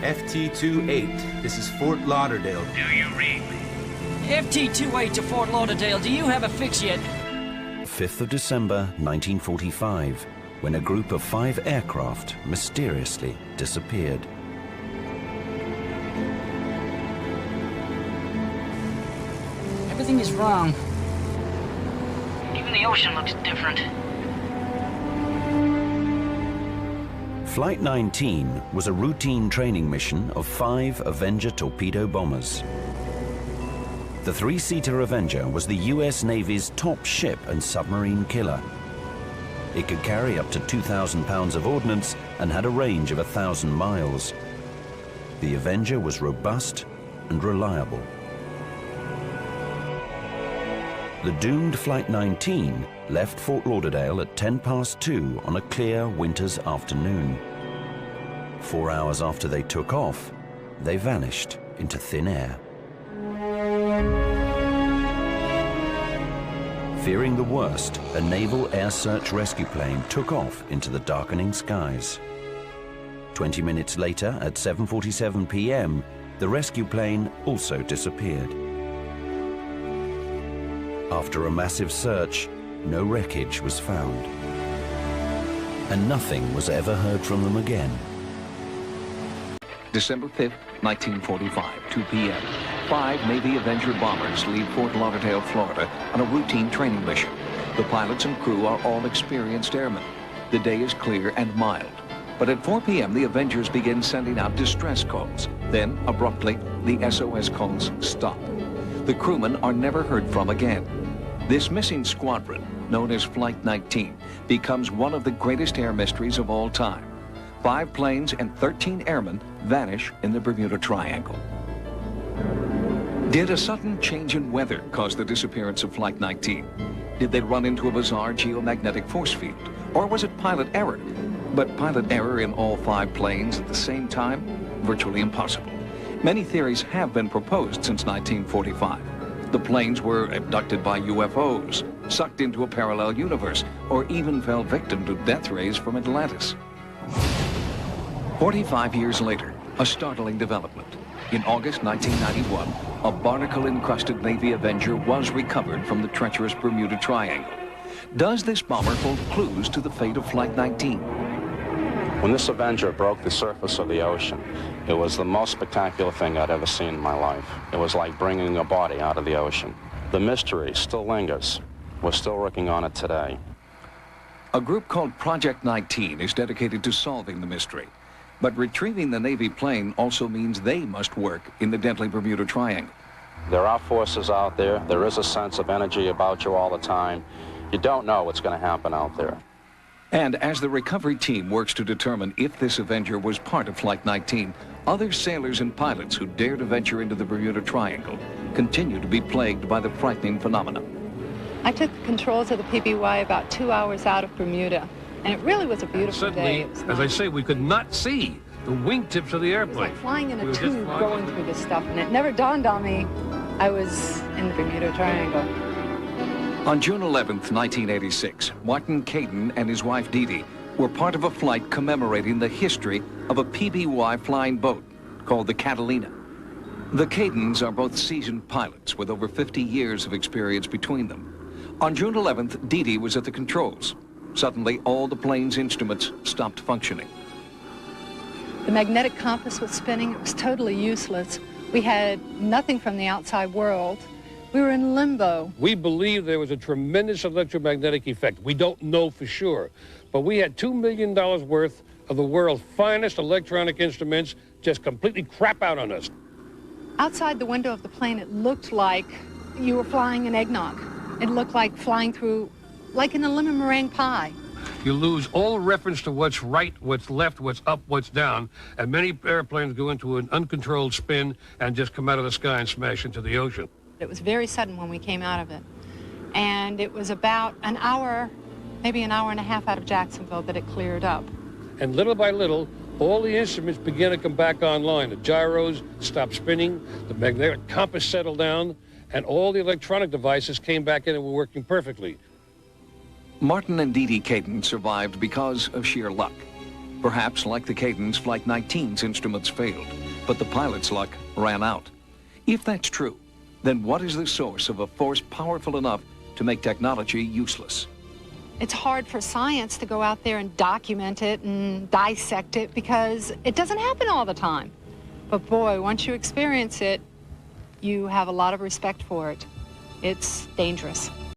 FT-28, this is Fort Lauderdale. Do you read me? FT-28 to Fort Lauderdale, do you have a fix yet? 5th of December, 1945, when a group of 5 aircraft mysteriously disappeared. Everything is wrong. Even the ocean looks different. Flight 19 was a routine training mission of 5 Avenger torpedo bombers. The 3-seater Avenger was the US Navy's top ship and submarine killer. It could carry up to 2,000 pounds of ordnance and had a range of 1,000 miles. The Avenger was robust and reliable. The doomed Flight 19 left Fort Lauderdale at 2:10 on a clear winter's afternoon. 4 hours after they took off, they vanished into thin air. Fearing the worst, a naval air search rescue plane took off into the darkening skies. 20 minutes later, at 7:47 p.m., the rescue plane also disappeared. After a massive search, no wreckage was found. And nothing was ever heard from them again. December 5th, 1945, 2 p.m. 5 Navy Avenger bombers leave Fort Lauderdale, Florida, on a routine training mission. The pilots and crew are all experienced airmen. The day is clear and mild. But at 4 p.m., the Avengers begin sending out distress calls. Then, abruptly, the SOS calls stop. The crewmen are never heard from again. This missing squadron, known as Flight 19, becomes one of the greatest air mysteries of all time. 5 planes and 13 airmen vanish in the Bermuda Triangle. Did a sudden change in weather cause the disappearance of Flight 19? Did they run into a bizarre geomagnetic force field? Or was it pilot error? But pilot error in all 5 planes at the same time? Virtually impossible. Many theories have been proposed since 1945. The planes were abducted by UFOs, sucked into a parallel universe, or even fell victim to death rays from Atlantis. 45 years later, a startling development. In August 1991, a barnacle-encrusted Navy Avenger was recovered from the treacherous Bermuda Triangle. Does this bomber hold clues to the fate of Flight 19? When this Avenger broke the surface of the ocean, it was the most spectacular thing I'd ever seen in my life. It was like bringing a body out of the ocean. The mystery still lingers. We're still working on it today. A group called Project 19 is dedicated to solving the mystery. But retrieving the Navy plane also means they must work in the deadly Bermuda Triangle. There are forces out there. There is a sense of energy about you all the time. You don't know what's going to happen out there. And as the recovery team works to determine if this Avenger was part of Flight 19, other sailors and pilots who dared to venture into the Bermuda Triangle continue to be plagued by the frightening phenomenon. I took the controls of the PBY about 2 hours out of Bermuda, and it really was a beautiful day. As I say, we could not see the wingtips of the It was airplane. like flying in a tube going through this stuff, and it never dawned on me I was in the Bermuda Triangle. On June 11th, 1986, Martin Caden and his wife Dee Dee were part of a flight commemorating the history of a PBY flying boat called the Catalina. The Cadens are both seasoned pilots with over 50 years of experience between them. On June 11th, Dee Dee was at the controls. Suddenly, all the plane's instruments stopped functioning. The magnetic compass was spinning. It was totally useless. We had nothing from the outside world. We were in limbo. We believe there was a tremendous electromagnetic effect. We don't know for sure, but we had $2 million worth of the world's finest electronic instruments just completely crap out on us. Outside the window of the plane, it looked like you were flying an eggnog. It looked like flying through, like in a lemon meringue pie. You lose all reference to what's right, what's left, what's up, what's down, and many airplanes go into an uncontrolled spin and just come out of the sky and smash into the ocean. It was very sudden when we came out of it. And it was about an hour, maybe an hour and a half out of Jacksonville that it cleared up. And little by little, all the instruments began to come back online. The gyros stopped spinning, the magnetic compass settled down, and all the electronic devices came back in and were working perfectly. Martin and Dee Dee Caden survived because of sheer luck. Perhaps, like the Cadence, Flight 19's instruments failed, but the pilot's luck ran out. If that's true, then what is the source of a force powerful enough to make technology useless? It's hard for science to go out there and document it and dissect it because it doesn't happen all the time. But boy, once you experience it, you have a lot of respect for it. It's dangerous.